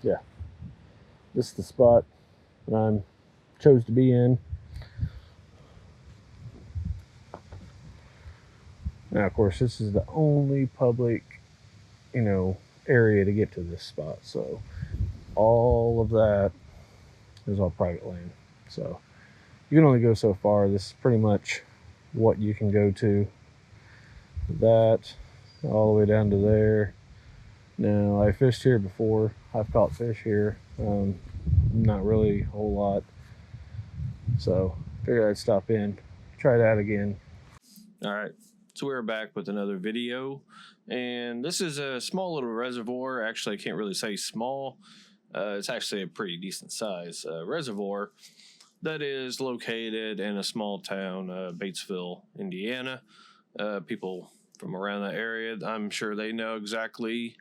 Yeah, this is the spot that I chose to be in. Now, of course, this is the only public, area to get to this spot. So all of that is all private land. So you can only go so far. This is pretty much what you can go to. That all the way down to there. Now, I fished here before. I've caught fish here. Not really a whole lot. So figured I'd stop in, try that again. All right, so we're back with another video, and this is a small little reservoir. Actually, I can't really say small. It's actually a pretty decent size reservoir that is located in a small town, Batesville, Indiana. People from around that area, I'm sure they know exactly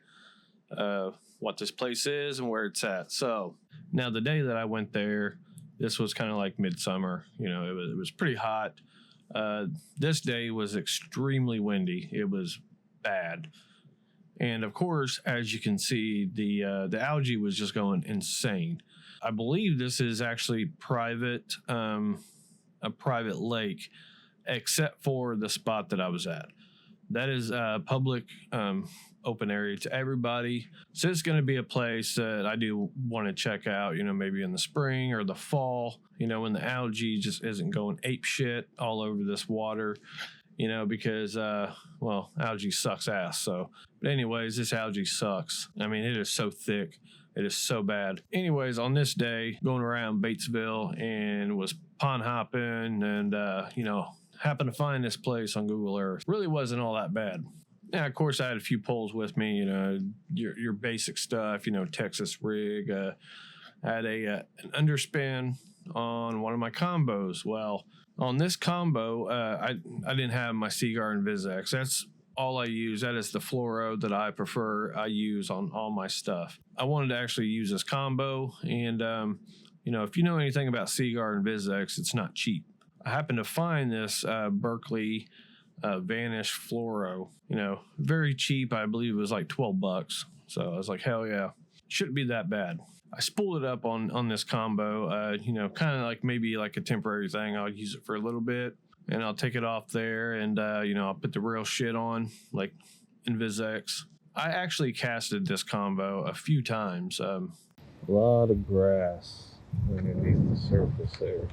what this place is and where it's at. So now the day that I went there, this was kind of like midsummer. It was pretty hot. This day was extremely windy. It was bad. And of course, as you can see, the algae was just going insane. I believe this is actually a private lake, except for the spot that I was at. That is a public open area to everybody. So it's going to be a place that I do want to check out, maybe in the spring or the fall, when the algae just isn't going ape shit all over this water, because, algae sucks ass. So, but anyways, this algae sucks. I mean, it is so thick. It is so bad. Anyways, on this day, going around Batesville and was pond hopping and, happened to find this place on Google Earth. Really wasn't all that bad. Now, of course, I had a few poles with me, your basic stuff, Texas rig. I had an underspin on one of my combos. Well, on this combo, I didn't have my Seaguar and Vizex. That's all I use. That is the fluoro that I prefer. I use on all my stuff. I wanted to actually use this combo, and if you know anything about Seaguar and Vizex, it's not cheap. I happened to find this Berkeley Vanish fluoro, very cheap. I believe it was like $12. So I was like, hell yeah, shouldn't be that bad. I spooled it up on this combo, kind of like maybe like a temporary thing. I'll use it for a little bit and I'll take it off there and, I'll put the real shit on like in Vizex. I actually casted this combo a few times. A lot of grass underneath the surface there.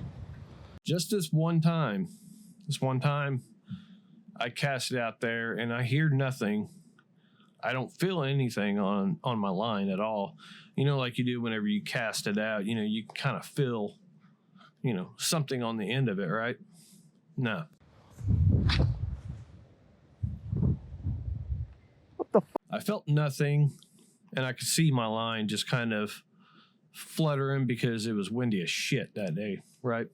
Just this one time, I cast it out there and I hear nothing. I don't feel anything on my line at all. Like you do whenever you cast it out, you can kind of feel, something on the end of it, right? No. What the fuck? I felt nothing, and I could see my line just kind of fluttering because it was windy as shit that day, right?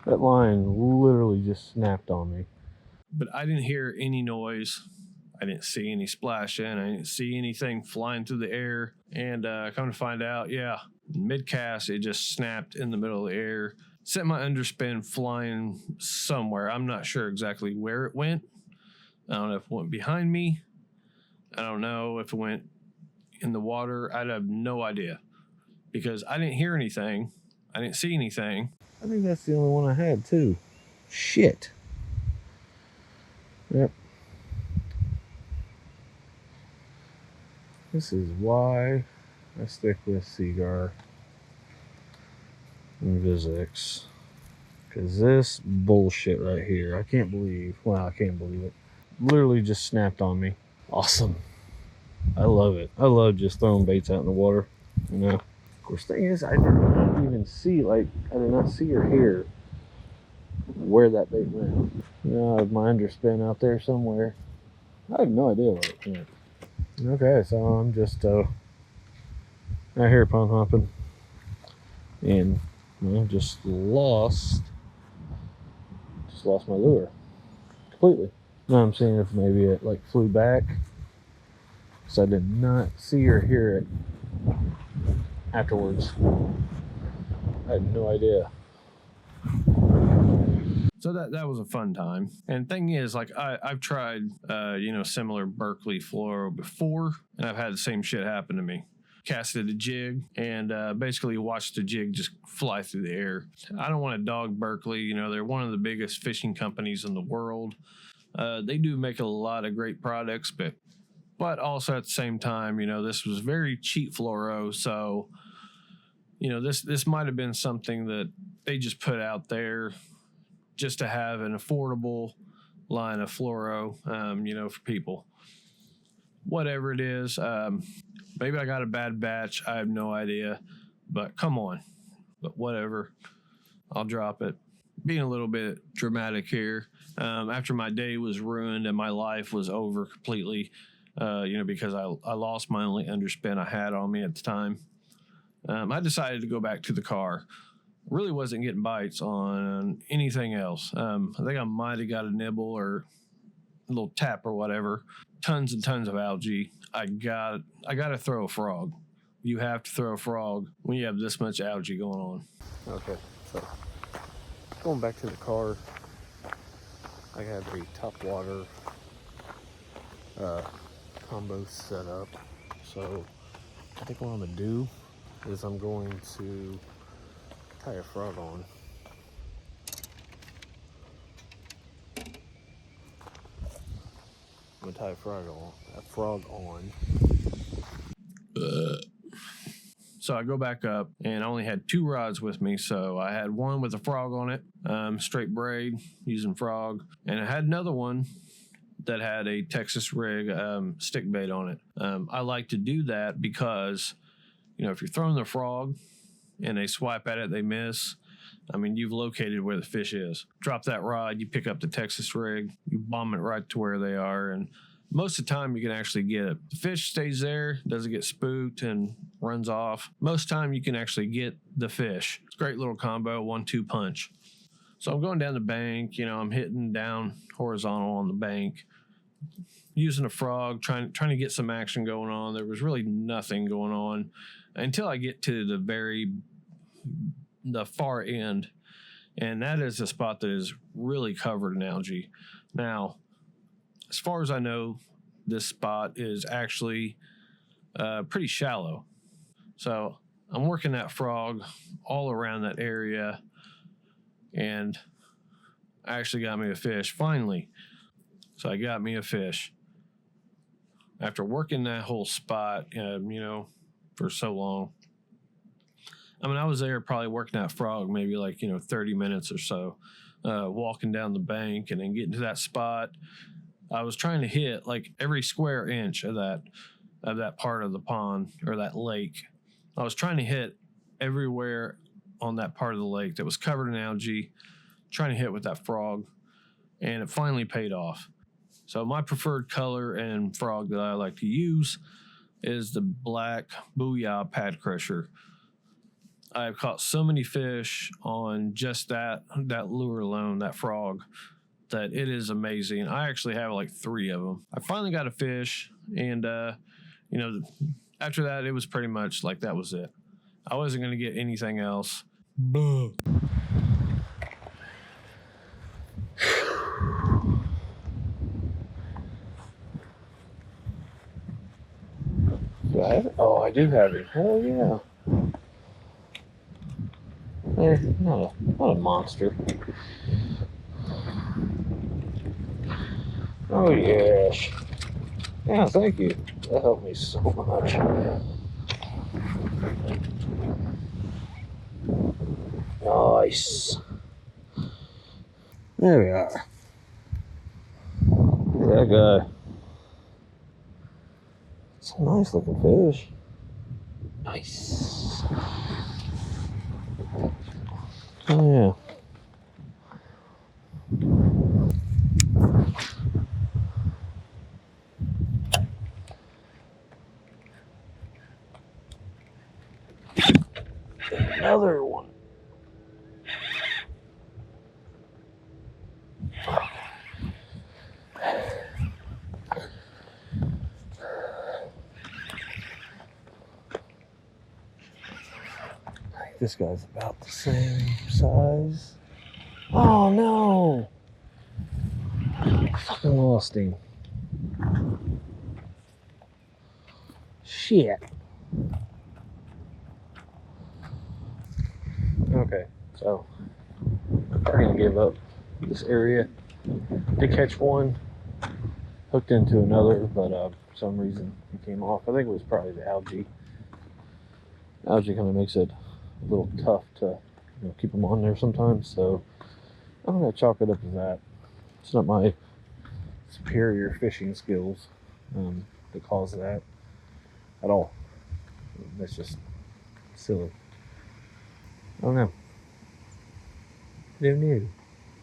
That line literally just snapped on me. But I didn't hear any noise. I didn't see any splashing. I didn't see anything flying through the air. And come to find out, mid-cast, it just snapped in the middle of the air. Sent my underspin flying somewhere. I'm not sure exactly where it went. I don't know if it went behind me. I don't know if it went in the water. I have no idea. Because I didn't hear anything. I didn't see anything. I think that's the only one I had, too. Shit. Yep. This is why I stick with Seaguar and Vizex. Because this bullshit right here, I can't believe it. Literally just snapped on me. Awesome. I love it. I love just throwing baits out in the water. Of course, thing is, I did not even see, I did not see or hear where that bait went. I have my underspin out there somewhere. I have no idea where it went. Okay, so I'm just out here pond hopping, and just lost my lure completely. Now I'm seeing if maybe it flew back, because I did not see or hear it afterwards. I had no idea. So that was a fun time. And thing is, like I've tried, similar Berkeley fluoro before, and I've had the same shit happen to me. Casted a jig and basically watched the jig just fly through the air. I don't want to dog Berkeley. You know, they're one of the biggest fishing companies in the world. They do make a lot of great products, but also at the same time, you know, this was very cheap fluoro. So, you know, this might have been something that they just put out there just to have an affordable line of fluoro, for people. Whatever it is, maybe I got a bad batch. I have no idea, but come on. But whatever, I'll drop it. Being a little bit dramatic here, after my day was ruined and my life was over completely, because I lost my only underspin I had on me at the time, I decided to go back to the car. Really wasn't getting bites on anything else. I think I might have got a nibble or a little tap or whatever. Tons and tons of algae. I got to throw a frog. You have to throw a frog when you have this much algae going on. Okay, so going back to the car, I have a top water combo set up. So I think what I'm gonna do is I'm going to tie a frog on. I'm gonna tie a frog on. So I go back up and I only had 2 rods with me. So I had one with a frog on it, straight braid using frog. And I had another one that had a Texas rig stick bait on it. I like to do that because, if you're throwing the frog and they swipe at it, they miss. I mean, you've located where the fish is. Drop that rod, you pick up the Texas rig, you bomb it right to where they are, and most of the time you can actually get it. The fish stays there, doesn't get spooked and runs off. Most of the time you can actually get the fish. It's a great little combo, 1-2 punch. So I'm going down the bank, I'm hitting down horizontal on the bank, using a frog, trying to get some action going on. There was really nothing going on until I get to the far end, and that is a spot that is really covered in algae. Now, as far as I know, this spot is actually pretty shallow. So I'm working that frog all around that area, and I actually got me a fish finally. So I got me a fish after working that whole spot, for so long. I mean, I was there probably working that frog maybe 30 minutes or so, walking down the bank and then getting to that spot. I was trying to hit like every square inch of that part of the pond or that lake. I was trying to hit everywhere on that part of the lake that was covered in algae, trying to hit with that frog, and it finally paid off. So my preferred color and frog that I like to use is the black Booyah Pad Crusher. I've caught so many fish on just that lure alone, that frog, that it is amazing. I actually have 3 of them. I finally got a fish, and after that, it was pretty much that was it. I wasn't going to get anything else. Do I have it? Oh, I do have it. Hell yeah. Not a monster. Oh yes. Yeah, thank you. That helped me so much. Nice. There we are. Look at that guy. It's a nice looking fish. Nice. Oh yeah. Another one. I think this guy's about the same size. Oh no! Fucking lost him. Shit. Okay, so I'm gonna give up this area. Did catch one, hooked into another, but for some reason it came off. I think it was probably the algae. Algae kind of makes it a little tough to keep them on there sometimes. So I'm gonna chalk it up as that. It's not my superior fishing skills that cause that at all. That's just silly. I don't know. Who knew?